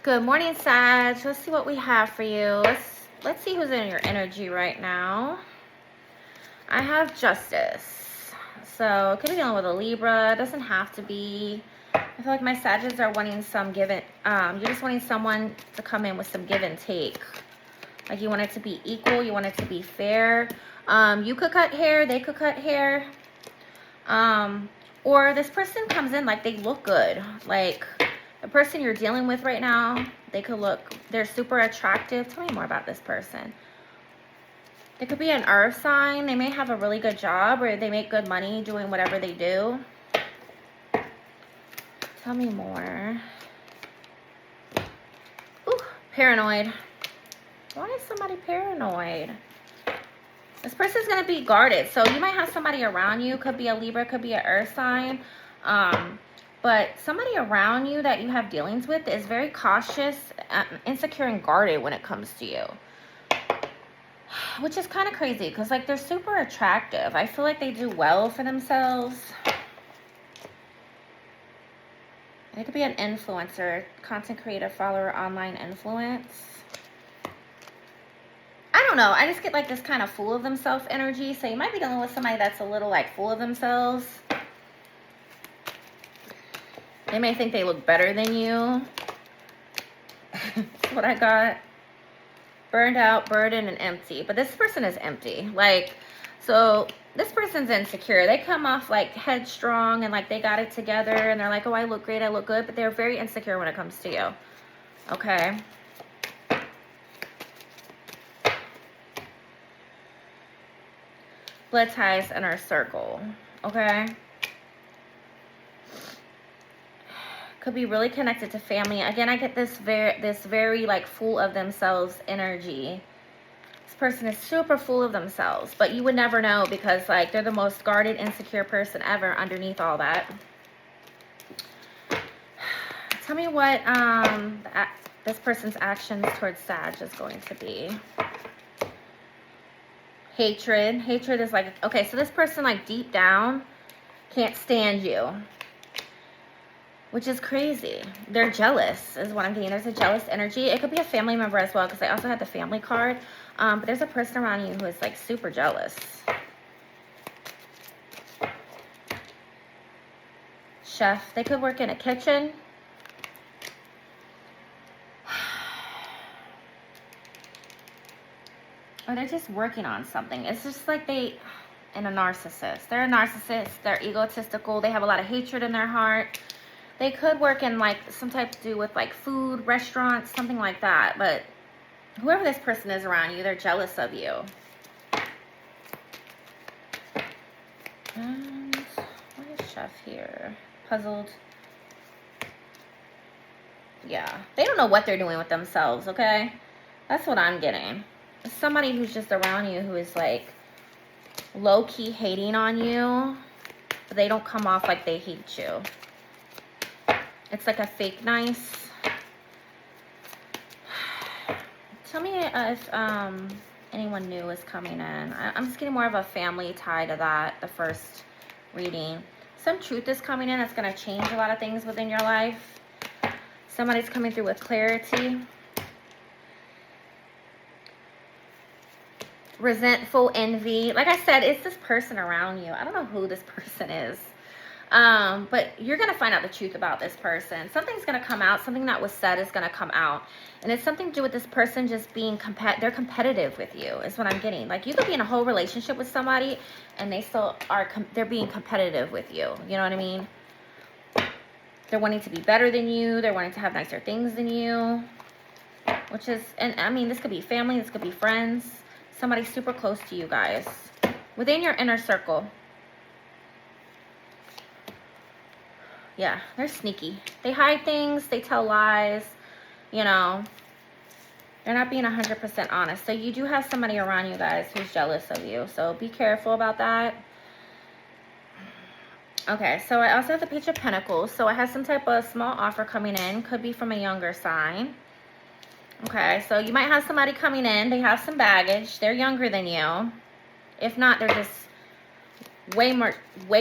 Good morning, Sag. Let's see what we have for you. Let's see who's in your energy right now. I have Justice. So it could be dealing with a Libra. It doesn't have to be. I feel like my Sagittarius are wanting some give and you're just wanting someone to come in with some give and take. Like you want it to be equal, you want it to be fair. You could cut hair, they could cut hair. Or this person comes in like they look good. Like the person you're dealing with right now, they're super attractive. Tell me more about this person. It could be an earth sign. They may have a really good job or they make good money doing whatever they do. Tell me more. Ooh, paranoid. Why is somebody paranoid? This person's going to be guarded. So you might have somebody around you. Could be a Libra, could be an earth sign. But somebody around you that you have dealings with is very cautious, insecure, and guarded when it comes to you. Which is kind of crazy because, like, they're super attractive. I feel like they do well for themselves. It could be an influencer, content creator, follower, online influence. I don't know. I just get, like, this kind of full of themselves energy. So you might be dealing with somebody that's a little, like, full of themselves. They may think they look better than you. That's what I got. Burned out, burdened, and empty. But this person is empty. Like, so this person's insecure. They come off like headstrong and like they got it together. And they're like, oh, I look great, I look good. But they're very insecure when it comes to you. Okay. Blood ties in our circle. Okay. Could be really connected to family. Again, I get this very like full of themselves energy. This person is super full of themselves, but you would never know because like they're the most guarded, insecure person ever underneath all that. Tell me what this person's actions towards Sag is going to be. Hatred. Hatred is like, okay, so this person like deep down can't stand you. Which is crazy. They're jealous is what I'm getting. There's a jealous energy. It could be a family member as well because I also had the family card. But there's a person around you who is like super jealous. Chef. They could work in a kitchen. Or they're just working on something. It's just like and a narcissist. They're a narcissist. They're egotistical. They have a lot of hatred in their heart. They could work in like some type to do with like food, restaurants, something like that. But whoever this person is around you, they're jealous of you. And what is Chef here? Puzzled. Yeah. They don't know what they're doing with themselves, okay? That's what I'm getting. Somebody who's just around you who is like low-key hating on you. But they don't come off like they hate you. It's like a fake nice. Tell me if anyone new is coming in. I'm just getting more of a family tie to that, the first reading. Some truth is coming in that's going to change a lot of things within your life. Somebody's coming through with clarity. Resentful, envy. Like I said, it's this person around you. I don't know who this person is. But you're going to find out the truth about this person. Something's going to come out. Something that was said is going to come out. And it's something to do with this person just being they're competitive with you is what I'm getting. Like you could be in a whole relationship with somebody and they still are, they're being competitive with you. You know what I mean? They're wanting to be better than you. They're wanting to have nicer things than you. Which is, and I mean, this could be family. This could be friends. Somebody super close to you guys. Within your inner circle. Yeah, they're sneaky. They hide things. They tell lies. You know, they're not being 100% honest. So you do have somebody around you guys who's jealous of you. So be careful about that. Okay, so I also have the Page of Pentacles. So I have some type of small offer coming in. Could be from a younger sign. Okay, so you might have somebody coming in. They have some baggage. They're younger than you. If not, they're just way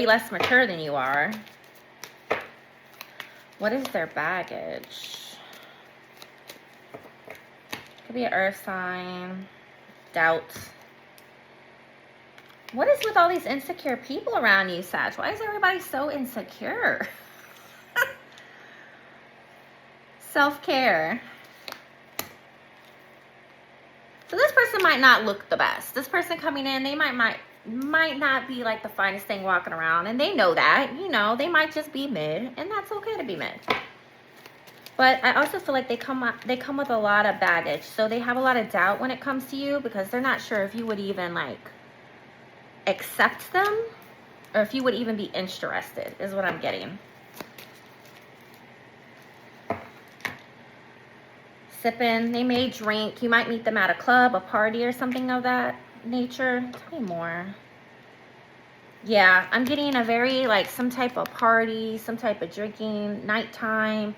less mature than you are. What is their baggage? Could be an earth sign. Doubt. What is with all these insecure people around you, Sag? Why is everybody so insecure? Self-care. So this person might not look the best. This person coming in, they might not be like the finest thing walking around, and they know that. You know, they might just be mid, and that's okay to be mid. But I also feel like they come with a lot of baggage, so they have a lot of doubt when it comes to you because they're not sure if you would even like accept them or if you would even be interested, is what I'm getting. Sipping, they may drink. You might meet them at a club, a party, or something of that nature. Tell me more. Yeah, I'm getting a very like some type of party, some type of drinking, nighttime,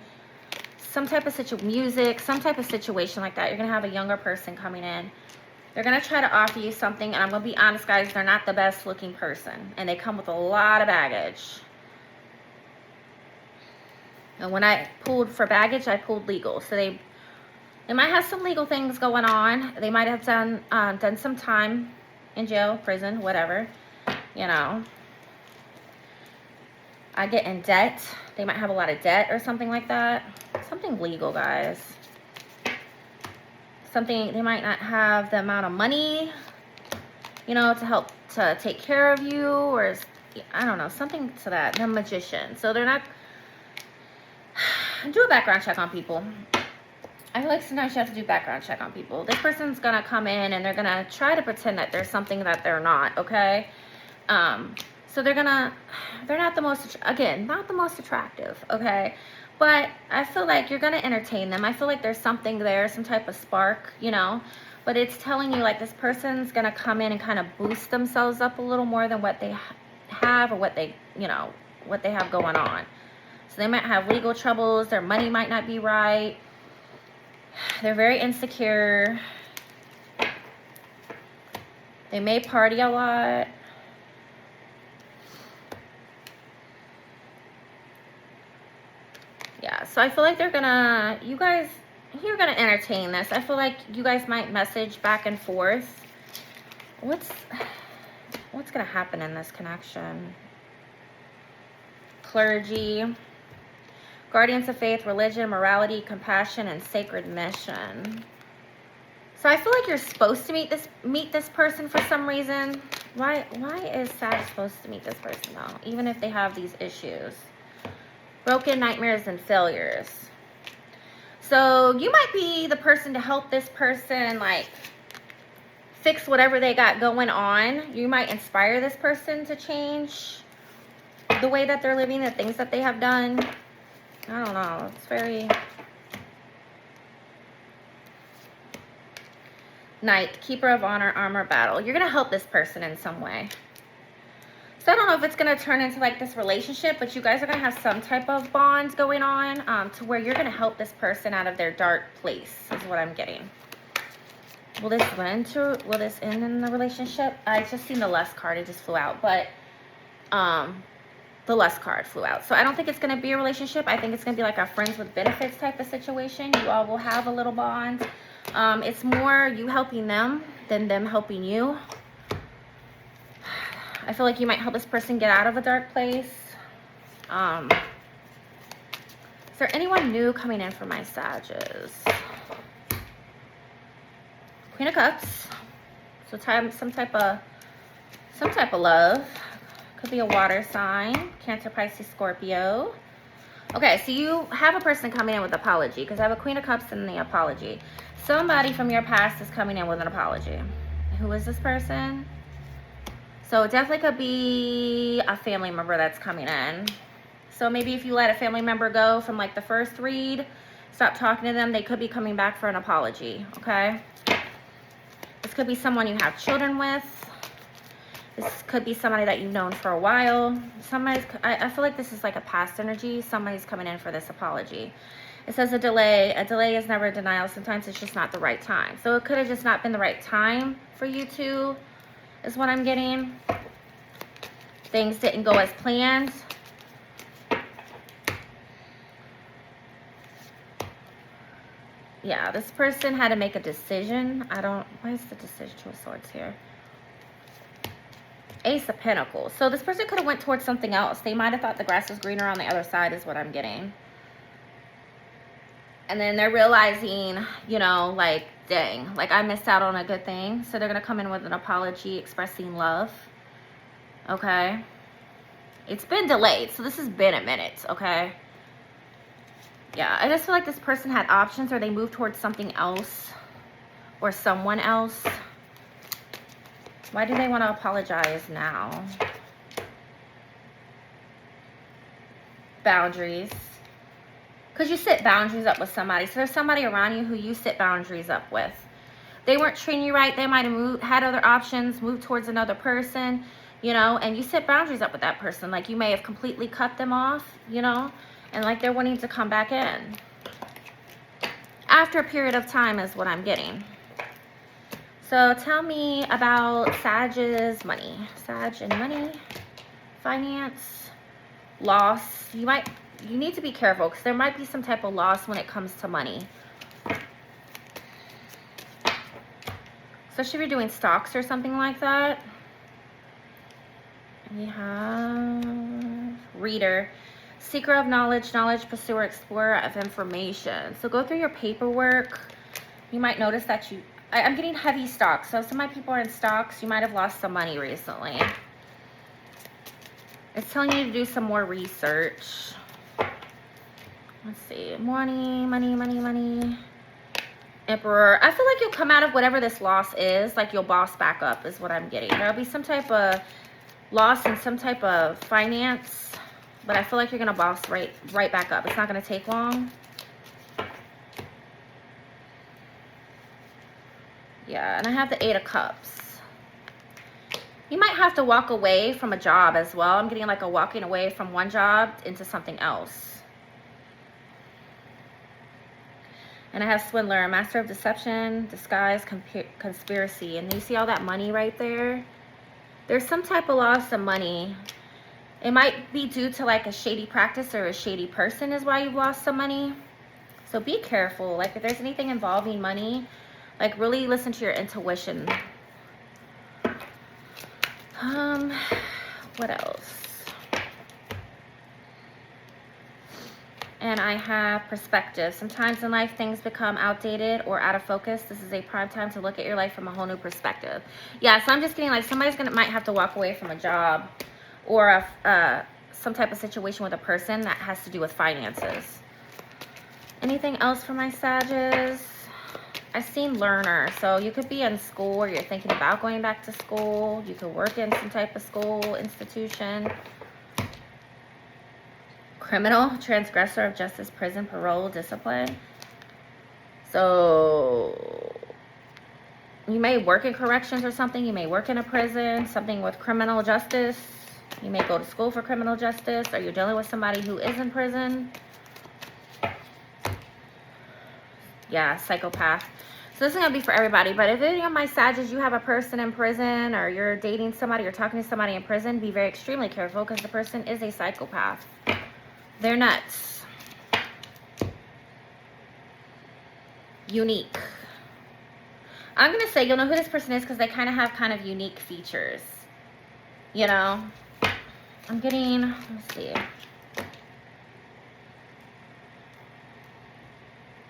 some type of music, some type of situation like that. You're gonna have a younger person coming in. They're gonna try to offer you something, and I'm gonna be honest, guys, they're not the best looking person, and they come with a lot of baggage. And when I pulled for baggage, I pulled legal. So they might have some legal things going on. They might have done some time in jail, prison, whatever. You know. I get in debt. They might have a lot of debt or something like that. Something legal, guys. Something, they might not have the amount of money, you know, to help to take care of you, or I don't know, something to that. They're a magician. So they're not, do a background check on people. I feel like sometimes you have to do background check on people. This person's gonna come in and they're gonna try to pretend that there's something that they're not, okay? So they're not the most, again, not the most attractive, okay? But I feel like you're gonna entertain them. I feel like there's something there, some type of spark, you know? But it's telling you like this person's gonna come in and kind of boost themselves up a little more than what they have or what they, you know, what they have going on. So they might have legal troubles. Their money might not be right. They're very insecure. They may party a lot. Yeah, so I feel like you're gonna entertain this. I feel like you guys might message back and forth. What's gonna happen in this connection? Clergy, guardians of faith, religion, morality, compassion, and sacred mission. So I feel like you're supposed to meet this person for some reason. Why is Sag supposed to meet this person though, even if they have these issues? Broken, nightmares, and failures. So you might be the person to help this person like fix whatever they got going on. You might inspire this person to change the way that they're living, the things that they have done. I don't know. It's very... Knight, keeper of honor, armor, battle. You're going to help this person in some way. So I don't know if it's going to turn into like this relationship, but you guys are going to have some type of bond going on to where you're going to help this person out of their dark place is what I'm getting. Will this end in the relationship? I just seen the less card. It just flew out, but the less card flew out. So I don't think it's going to be a relationship. I think it's going to be like a friends with benefits type of situation. You all will have a little bond. It's more you helping them than them helping you. I feel like you might help this person get out of a dark place. Is there anyone new coming in for my Sages? Queen of Cups. So some type of love. Could be a water sign. Cancer, Pisces, Scorpio. Okay, so you have a person coming in with apology because I have a Queen of Cups and the apology. Somebody from your past is coming in with an apology. Who is this person? So it definitely could be a family member that's coming in. So maybe if you let a family member go from like the first read, stop talking to them, they could be coming back for an apology, okay? This could be someone you have children with. This could be somebody that you've known for a while. I feel like this is like a past energy. Somebody's coming in for this apology. It says a delay. A delay is never a denial. Sometimes it's just not the right time. So it could have just not been the right time for you two, is what I'm getting. Things didn't go as planned. Yeah, this person had to make a decision. Why is the decision? Two of Swords here. Ace of Pentacles. So this person could have went towards something else. They might have thought the grass was greener on the other side is what I'm getting. And then they're realizing, you know, like, dang, like I missed out on a good thing. So they're going to come in with an apology expressing love. Okay. It's been delayed. So this has been a minute. Okay. Yeah, I just feel like this person had options, or they moved towards something else or someone else. Why do they want to apologize now? Boundaries. Because you set boundaries up with somebody. So there's somebody around you who you set boundaries up with. They weren't treating you right. They might have had other options, moved towards another person, you know, and you set boundaries up with that person. Like you may have completely cut them off, you know, and like they're wanting to come back in. After a period of time is what I'm getting. So tell me about Sag's money. Sag and money, finance, loss. You need to be careful because there might be some type of loss when it comes to money. Especially if you're doing stocks or something like that. We have reader, seeker of knowledge, knowledge pursuer, explorer of information. So go through your paperwork. You might notice that I'm getting heavy stocks. So some of my people are in stocks. You might have lost some money recently. It's telling you to do some more research. Let's see. Money, money, money, money. Emperor. I feel like you'll come out of whatever this loss is. Like you'll boss back up is what I'm getting. There'll be some type of loss in some type of finance. But I feel like you're going to boss right back up. It's not going to take long. Yeah, and I have the 8 of Cups. You might have to walk away from a job as well. I'm getting like a walking away from one job into something else. And I have swindler, master of deception, disguise, conspiracy. And you see all that money right there? There's some type of loss of money. It might be due to like a shady practice or a shady person is why you've lost some money. So be careful. Like if there's anything involving money, like really listen to your intuition. What else? And I have perspective. Sometimes in life things become outdated or out of focus. This is a prime time to look at your life from a whole new perspective. Yeah, so I'm just getting like somebody's might have to walk away from a job or some type of situation with a person that has to do with finances. Anything else for my Sages? I've seen learner. So you could be in school or you're thinking about going back to school. You could work in some type of school, institution. Criminal, transgressor of justice, prison, parole, discipline. So you may work in corrections or something. You may work in a prison, something with criminal justice. You may go to school for criminal justice, or you're dealing with somebody who is in prison. Yeah, psychopath. So this is going to be for everybody. But if any of my Sages, you have a person in prison, or you're dating somebody, or talking to somebody in prison, be very extremely careful because the person is a psychopath. They're nuts. Unique. I'm going to say you'll know who this person is because they kind of have unique features. You know? I'm getting, let's see.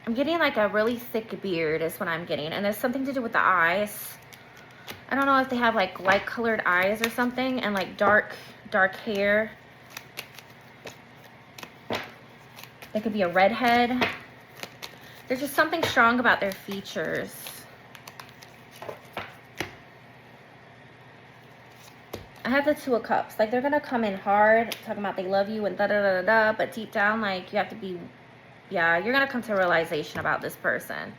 I'm getting like a really thick beard is what I'm getting. And there's something to do with the eyes. I don't know if they have like light colored eyes or something and like dark hair. They could be a redhead. There's just something strong about their features. I have the 2 of Cups. Like they're going to come in hard, talking about they love you and da-da-da-da-da. But deep down, like you have to be, yeah, you're going to come to a realization about this person.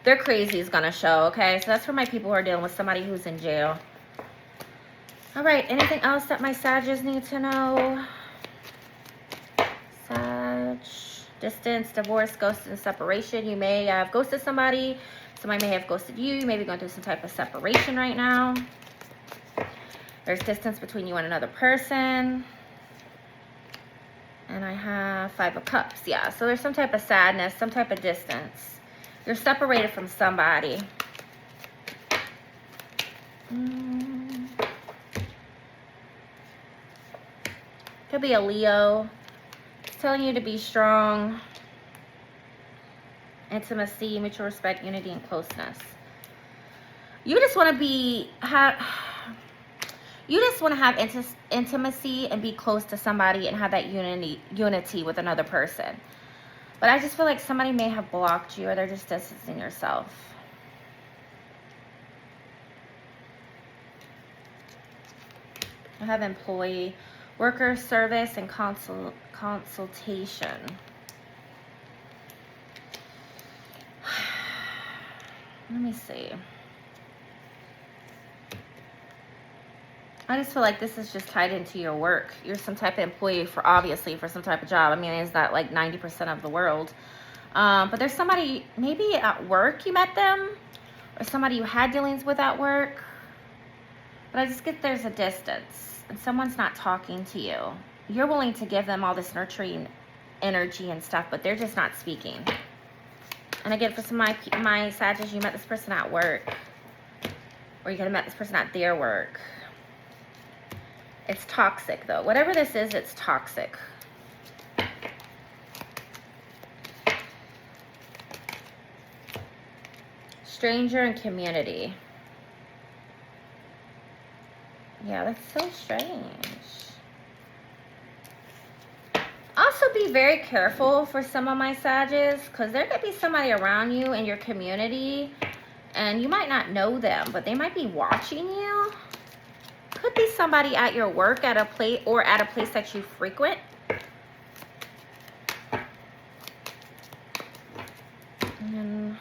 Their crazy is going to show, okay? So that's for my people who are dealing with somebody who's in jail. All right, anything else that my Sages need to know? Sag, distance, divorce, ghost, and separation. You may have ghosted somebody. Somebody may have ghosted you. You may be going through some type of separation right now. There's distance between you and another person. And I have 5 of Cups. Yeah, so there's some type of sadness, some type of distance. You're separated from somebody. Could be a Leo. It's telling you to be strong. Intimacy, mutual respect, unity, and closeness. You just want to have intimacy and be close to somebody and have that unity with another person. But I just feel like somebody may have blocked you, or they're just distancing yourself. I have employee, worker, service, and consultation. Let me see. I just feel like this is just tied into your work. You're some type of employee obviously for some type of job. I mean, is that like 90% of the world? But there's somebody, maybe at work you met them, or somebody you had dealings with at work. But I just get there's a distance, and someone's not talking to you. You're willing to give them all this nurturing energy and stuff, but they're just not speaking. And again, for some of my Sagittarius, you met this person at work, or you could have met this person at their work. It's toxic, though. Whatever this is, it's toxic. Stranger and community. Yeah, that's so strange. Also, be very careful for some of my Sagittarius, because there could be somebody around you in your community, and you might not know them, but they might be watching you. Could be somebody at your work, at a place, or at a place that you frequent. And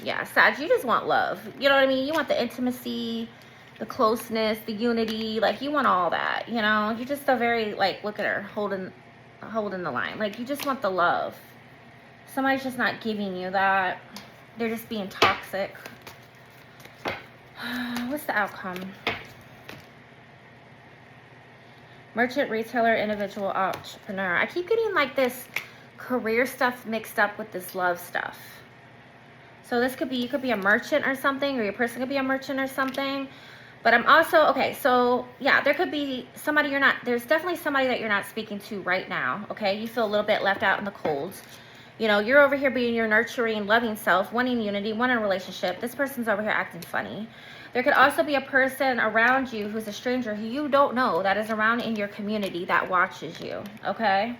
yeah, Sag, you just want love. You know what I mean? You want the intimacy, the closeness, the unity. Like, you want all that, you know? You just a very, like, look at her, holding the line. Like, you just want the love. Somebody's just not giving you that. They're just being toxic. What's the outcome? Merchant, retailer, individual, entrepreneur. I keep getting like this career stuff mixed up with this love stuff. So this could be, you could be a merchant or something, or your person could be a merchant or something. But I'm also, okay, so yeah, there could be somebody there's definitely somebody that you're not speaking to right now, okay? You feel a little bit left out in the cold. You know, you're over here being your nurturing, loving self, wanting unity, wanting a relationship. This person's over here acting funny. There could also be a person around you who's a stranger who you don't know that is around in your community that watches you, okay?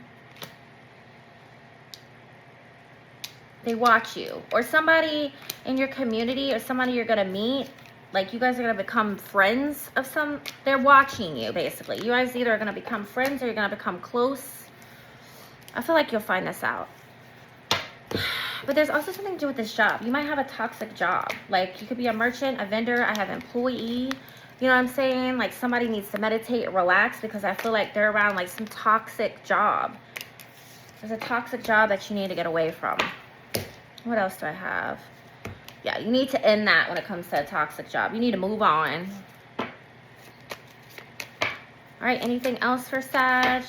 They watch you. Or somebody in your community, or somebody you're going to meet, like you guys are going to become friends of they're watching you, basically. You guys either are going to become friends or you're going to become close. I feel like you'll find this out. But there's also something to do with this job. You might have a toxic job. Like, you could be a merchant, a vendor. I have employee. You know what I'm saying? Like, somebody needs to meditate and relax, because I feel like they're around, like, some toxic job. There's a toxic job that you need to get away from. What else do I have? Yeah, you need to end that when it comes to a toxic job. You need to move on. All right, anything else for Sag?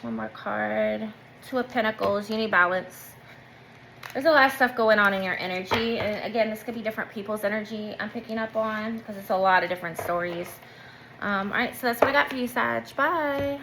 One more card. Two of Pentacles. You need balance. There's a lot of stuff going on in your energy. And again, this could be different people's energy I'm picking up on, because it's a lot of different stories. All right, so that's what I got for you, Sag. Bye.